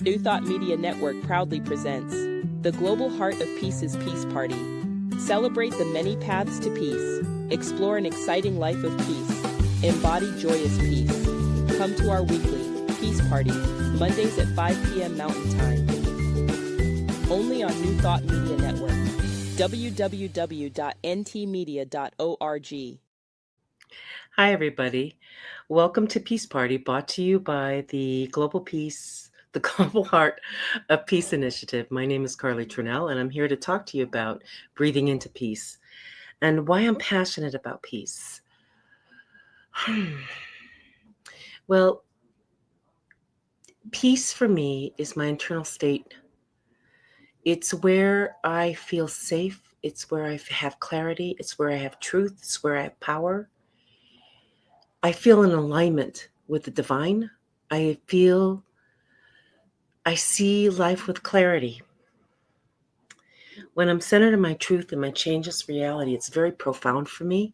New Thought Media Network proudly presents The Global Heart of Peace's Peace Party. Celebrate the many paths to peace. Explore an exciting life of peace. Embody joyous peace. Come to our weekly Peace Party, Mondays at 5 p.m. Mountain Time. Only on New Thought Media Network. www.ntmedia.org. Hi, everybody. Welcome to Peace Party, brought to you by the Global Heart of Peace Initiative. My name is Carlie Tronel, and I'm here to talk to you about breathing into peace and why I'm passionate about peace. Well, peace for me is my internal state. It's where I feel safe. It's where I have clarity. It's where I have truth. It's where I have power. I feel in alignment with the divine. I see life with clarity. When I'm centered in my truth and my changeless reality, it's very profound for me.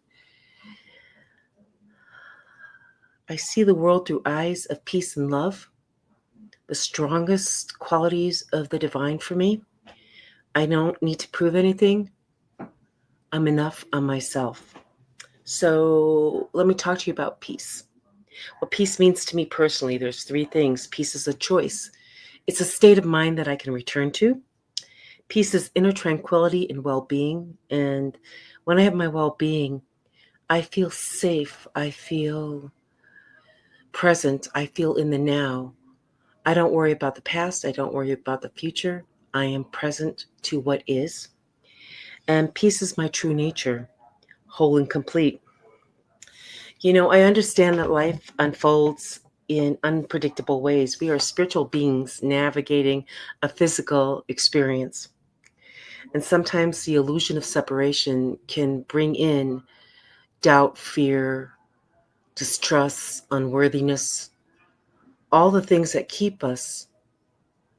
I see the world through eyes of peace and love, the strongest qualities of the divine for me. I don't need to prove anything. I'm enough on myself. So let me talk to you about peace. What peace means to me personally, there's three things. Peace is a choice. It's a state of mind that I can return to. Peace is inner tranquility and well-being. And when I have my well-being, I feel safe. I feel present. I feel in the now. I don't worry about the past. I don't worry about the future. I am present to what is. And peace is my true nature, whole and complete. You know, I understand that life unfolds in unpredictable ways. We are spiritual beings navigating a physical experience. And sometimes the illusion of separation can bring in doubt, fear, distrust, unworthiness, all the things that keep us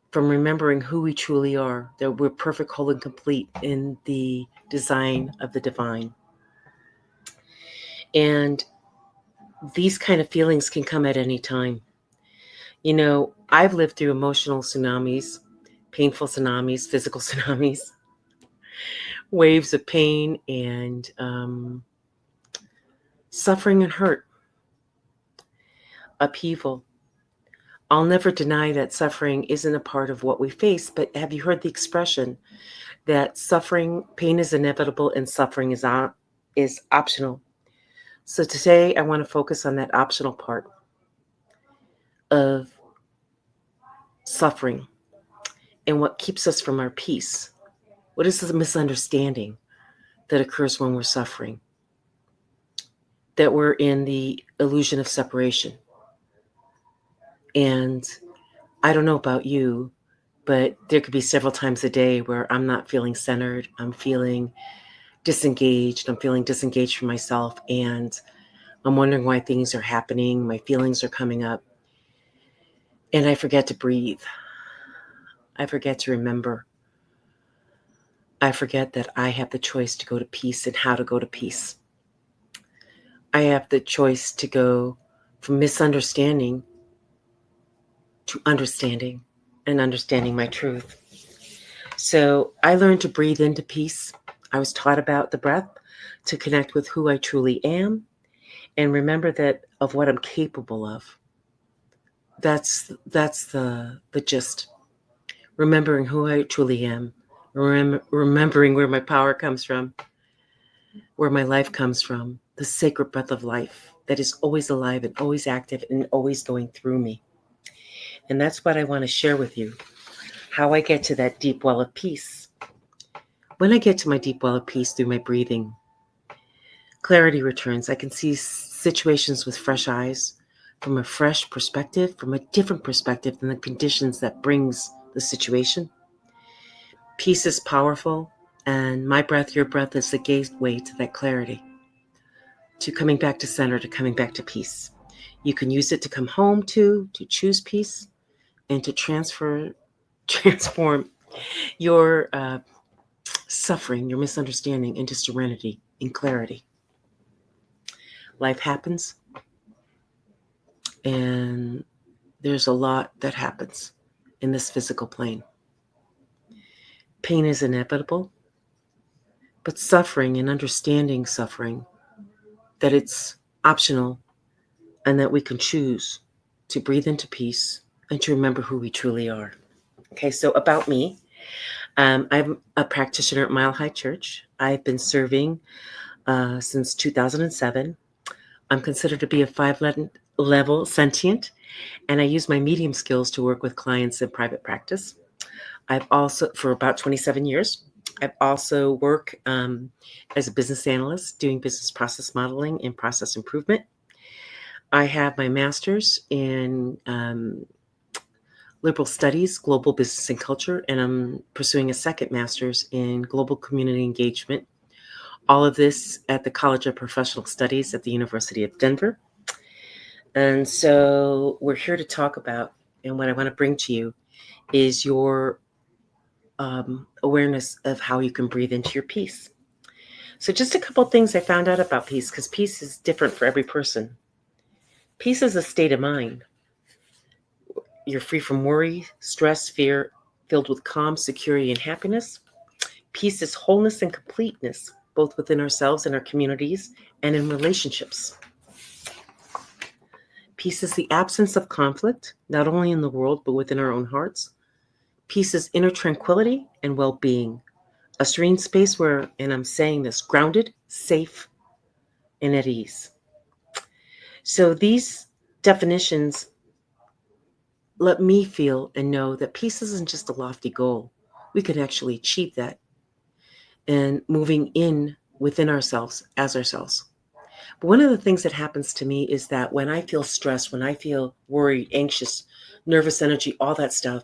from remembering who we truly are, that we're perfect, whole, and complete in the design of the divine. And these kind of feelings can come at any time. You know, I've lived through emotional tsunamis, painful tsunamis, physical tsunamis, waves of pain and suffering and hurt, upheaval. I'll never deny that suffering isn't a part of what we face, but have you heard the expression that pain is inevitable and suffering is optional? So today I want to focus on that optional part of suffering and what keeps us from our peace. What is the misunderstanding that occurs when we're suffering? That we're in the illusion of separation. And I don't know about you, but there could be several times a day where I'm not feeling centered. I'm feeling disengaged. I'm feeling disengaged from myself. And I'm wondering why things are happening. My feelings are coming up. And I forget to breathe. I forget to remember. I forget that I have the choice to go to peace and how to go to peace. I have the choice to go from misunderstanding to understanding and understanding my truth. So I learned to breathe into peace. I was taught about the breath to connect with who I truly am and remember that of what I'm capable of. That's the gist. Remembering who I truly am. Remembering where my power comes from, where my life comes from, the sacred breath of life that is always alive and always active and always going through me. And that's what I want to share with you, how I get to that deep well of peace. When I get to my deep well of peace through my breathing, clarity returns. I can see situations with fresh eyes, from a fresh perspective, from a different perspective than the conditions that brings the situation. Peace is powerful, and my breath, your breath is the gateway to that clarity, to coming back to center, to coming back to peace. You can use it to come home to choose peace, and to transform your suffering, your misunderstanding into serenity and clarity. Life happens, and there's a lot that happens. in this physical plane. Pain is inevitable, but suffering and understanding suffering, that it's optional and that we can choose to breathe into peace and to remember who we truly are. Okay, so about me, I'm a practitioner at Mile High Church. I've been serving since 2007. I'm considered to be a 5 level sentient, and I use my medium skills to work with clients in private practice. I've also, for about 27 years, I've also worked as a business analyst doing business process modeling and process improvement. I have my master's in liberal studies, global business and culture, and I'm pursuing a second master's in global community engagement. All of this at the College of Professional Studies at the University of Denver. And so we're here to talk about, and what I want to bring to you is your awareness of how you can breathe into your peace. So just a couple things I found out about peace, because peace is different for every person. Peace is a state of mind. You're free from worry, stress, fear, filled with calm, security, and happiness. Peace is wholeness and completeness, both within ourselves and our communities and in relationships. Peace is the absence of conflict, not only in the world, but within our own hearts. Peace is inner tranquility and well-being, a serene space where, and I'm saying this, grounded, safe, and at ease. So these definitions let me feel and know that peace isn't just a lofty goal. We can actually achieve that and moving in within ourselves as ourselves. But one of the things that happens to me is that when I feel stressed, when I feel worried, anxious, nervous energy, all that stuff,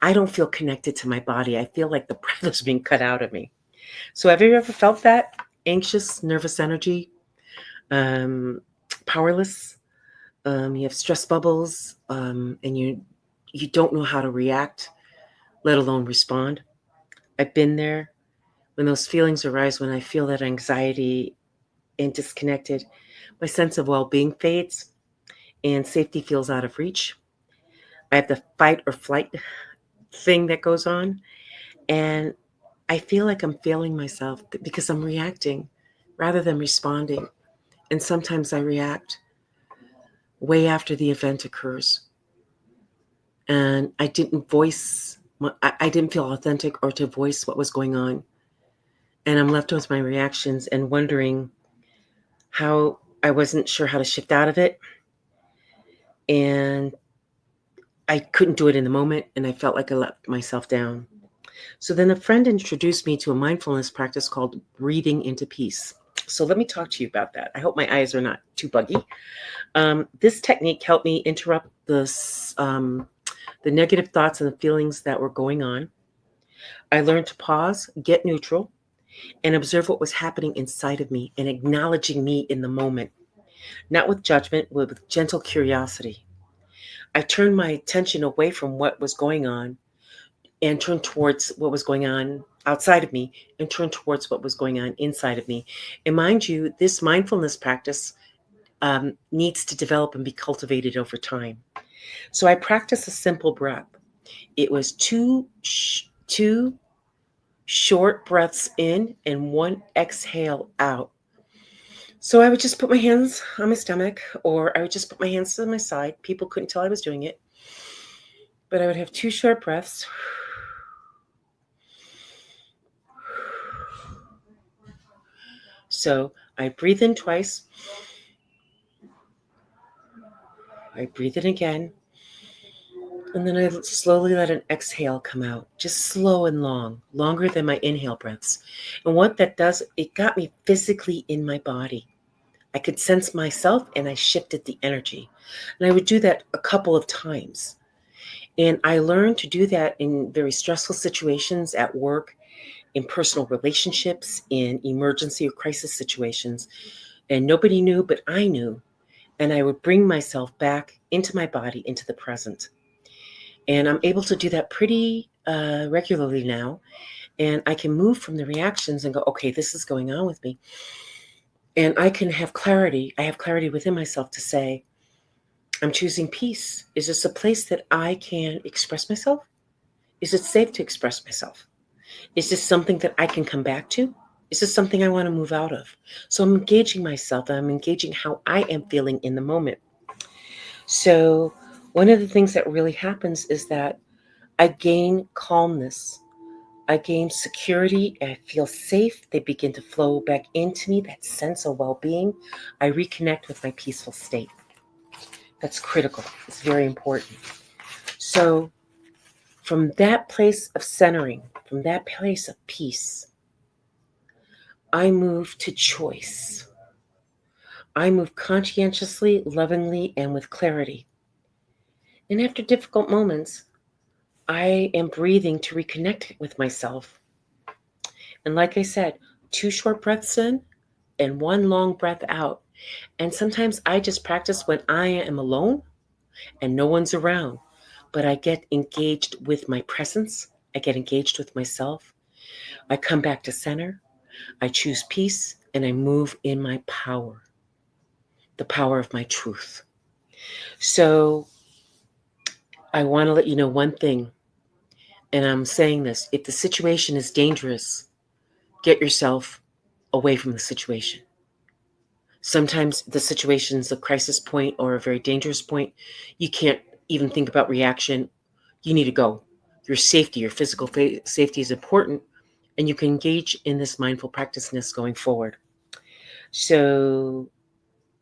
I don't feel connected to my body. I feel like the breath is being cut out of me. So have you ever felt that? Anxious, nervous energy, powerless, you have stress bubbles, and you don't know how to react, let alone respond. I've been there. When those feelings arise, when I feel that anxiety and disconnected, my sense of well-being fades and safety feels out of reach. I have the fight or flight thing that goes on, and I feel like I'm failing myself because I'm reacting rather than responding. And sometimes I react way after the event occurs. And I didn't I didn't feel authentic or to voice what was going on. And I'm left with my reactions and wondering how I wasn't sure how to shift out of it. And I couldn't do it in the moment. And I felt like I let myself down. So then a friend introduced me to a mindfulness practice called breathing into peace. So let me talk to you about that. I hope my eyes are not too buggy. This technique helped me interrupt the negative thoughts and the feelings that were going on. I learned to pause, get neutral, and observe what was happening inside of me and acknowledging me in the moment, not with judgment, but with gentle curiosity. I turned my attention away from what was going on and turned towards what was going on outside of me and turned towards what was going on inside of me. And mind you, this mindfulness practice needs to develop and be cultivated over time. So I practiced a simple breath. It was two short breaths in and one exhale out. So I would just put my hands on my stomach, or I would just put my hands to my side. People couldn't tell I was doing it. But I would have 2 short breaths. So I breathe in twice. I breathe in again. And then I slowly let an exhale come out, just slow and long, longer than my inhale breaths. And what that does, it got me physically in my body. I could sense myself and I shifted the energy. And I would do that a couple of times. And I learned to do that in very stressful situations at work, in personal relationships, in emergency or crisis situations. And nobody knew, but I knew. And I would bring myself back into my body, into the present. And I'm able to do that pretty regularly now. And I can move from the reactions and go, okay, this is going on with me. And I can have clarity. I have clarity within myself to say, I'm choosing peace. Is this a place that I can express myself? Is it safe to express myself? Is this something that I can come back to? Is this something I want to move out of? So I'm engaging myself. I'm engaging how I am feeling in the moment. So one of the things that really happens is that I gain calmness. I gain security. I feel safe. They begin to flow back into me, that sense of well-being. I reconnect with my peaceful state. That's critical. It's very important. So from that place of centering, from that place of peace, I move to choice. I move conscientiously, lovingly, and with clarity. And after difficult moments, I am breathing to reconnect with myself. And like I said, 2 short breaths in and 1 long breath out. And sometimes I just practice when I am alone and no one's around. But I get engaged with my presence. I get engaged with myself. I come back to center. I choose peace and I move in my power, the power of my truth. So I want to let you know one thing, and I'm saying this. If the situation is dangerous, get yourself away from the situation. Sometimes the situation is a crisis point or a very dangerous point. You can't even think about reaction. You need to go. Your safety, your physical safety is important, and you can engage in this mindful practiceness going forward. So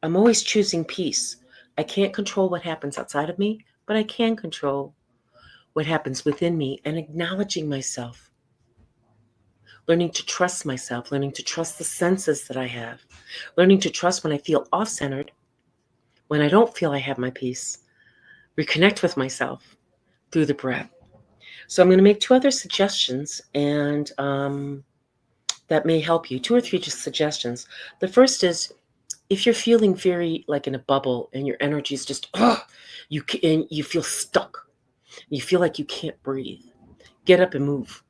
I'm always choosing peace. I can't control what happens outside of me, but I can control what happens within me, and acknowledging myself, learning to trust myself, learning to trust the senses that I have, learning to trust when I feel off-centered, when I don't feel I have my peace, reconnect with myself through the breath. So I'm going to make 2 other suggestions, and that may help you. 2 or 3 just suggestions. The first is, if you're feeling very like in a bubble and your energy is just, you feel stuck, you feel like you can't breathe, get up and move.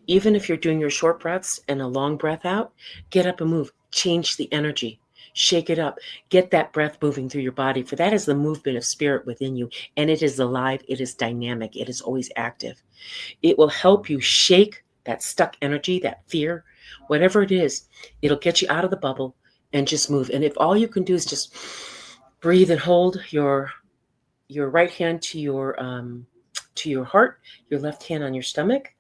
Even if you're doing your short breaths and a long breath out, get up and move. Change the energy. Shake it up. Get that breath moving through your body, for that is the movement of spirit within you. And it is alive. It is dynamic. It is always active. It will help you shake that stuck energy, that fear, whatever it is. It'll get you out of the bubble and just move. And if all you can do is just breathe and hold your right hand to your heart, your left hand on your stomach,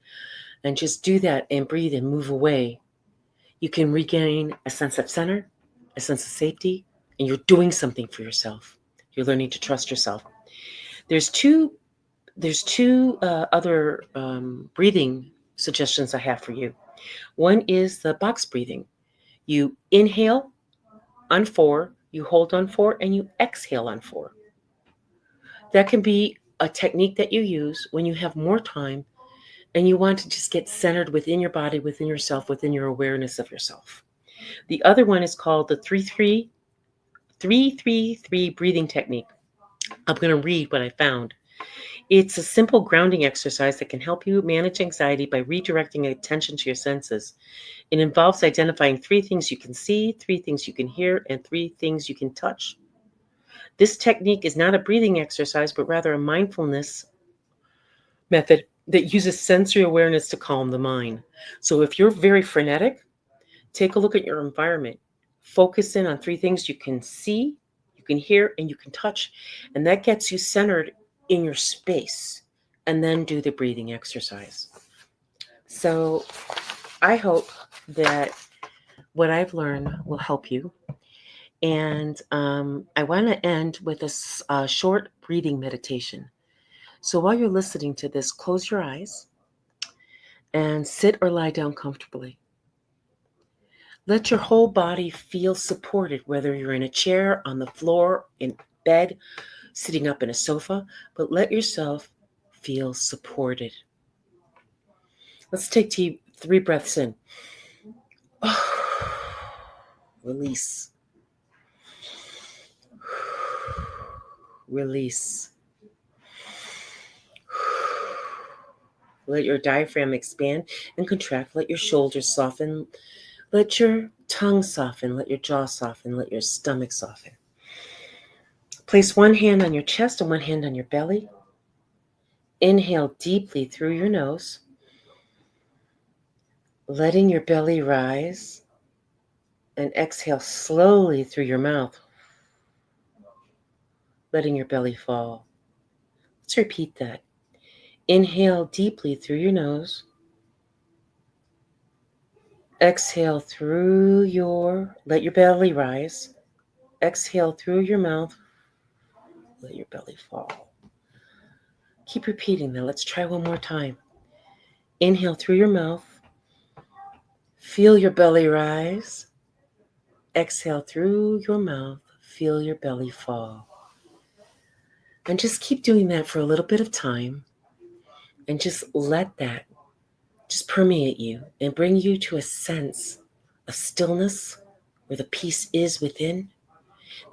and just do that and breathe and move away, you can regain a sense of center, a sense of safety, and you're doing something for yourself. You're learning to trust yourself. There's two other breathing suggestions I have for you. One is the box breathing. You inhale on 4, you hold on 4, and you exhale on 4. That can be a technique that you use when you have more time and you want to just get centered within your body, within yourself, within your awareness of yourself. The other one is called the 3-3-3 breathing technique. I'm going to read what I found. It's a simple grounding exercise that can help you manage anxiety by redirecting attention to your senses. It involves identifying 3 things you can see, 3 things you can hear, and 3 things you can touch. This technique is not a breathing exercise, but rather a mindfulness method that uses sensory awareness to calm the mind. So if you're very frenetic, take a look at your environment. Focus in on 3 things you can see, you can hear, and you can touch. And that gets you centered in your space. And then do the breathing exercise. So I hope that what I've learned will help you. And I want to end with a short breathing meditation. So while you're listening to this, close your eyes and sit or lie down comfortably. Let your whole body feel supported, whether you're in a chair, on the floor, in bed, sitting up in a sofa, but let yourself feel supported. Let's take 3 breaths in. Release. Release. Let your diaphragm expand and contract. Let your shoulders soften. Let your tongue soften. Let your jaw soften. Let your stomach soften. Place 1 hand on your chest and 1 hand on your belly. Inhale deeply through your nose, letting your belly rise, and exhale slowly through your mouth, letting your belly fall. Let's repeat that. Inhale deeply through your nose. Exhale let your belly rise. Exhale through your mouth, let your belly fall. Keep repeating that. Let's try one more time. Inhale through your mouth. Feel your belly rise. Exhale through your mouth. Feel your belly fall. And just keep doing that for a little bit of time. And just let that just permeate you and bring you to a sense of stillness where the peace is within,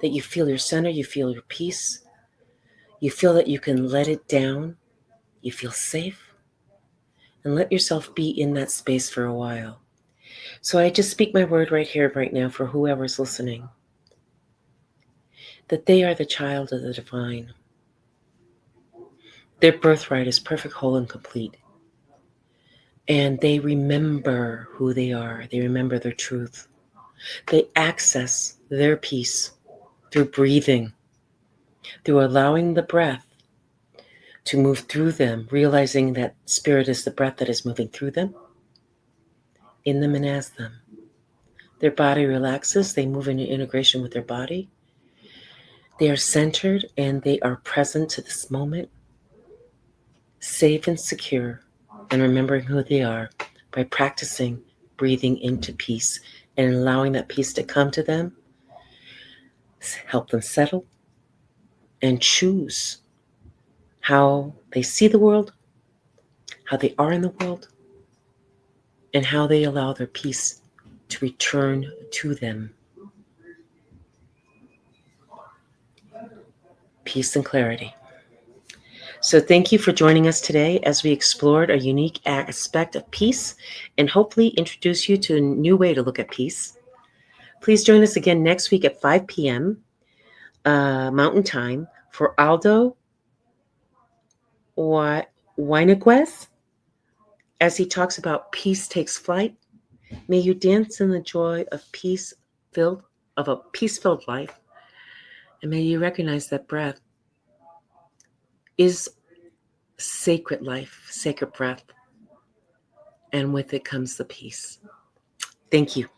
that you feel your center, you feel your peace. You feel that you can let it down. You feel safe. And let yourself be in that space for a while. So I just speak my word right here, right now, for whoever's listening, that they are the child of the divine. Their birthright is perfect, whole, and complete. And they remember who they are. They remember their truth. They access their peace through breathing, through allowing the breath to move through them, realizing that spirit is the breath that is moving through them, in them, and as them. Their body relaxes. They move into integration with their body. They are centered and they are present to this moment, safe and secure, and remembering who they are by practicing breathing into peace and allowing that peace to come to them, help them settle, and choose how they see the world, how they are in the world, and how they allow their peace to return to them. Peace and clarity. So thank you for joining us today as we explored a unique aspect of peace and hopefully introduce you to a new way to look at peace. Please join us again next week at 5 p.m. Mountain Time for Aldo Wyniguez as he talks about peace takes flight. May you dance in the joy of a peace-filled life, and may you recognize that breath is sacred life, sacred breath, and with it comes the peace. Thank you.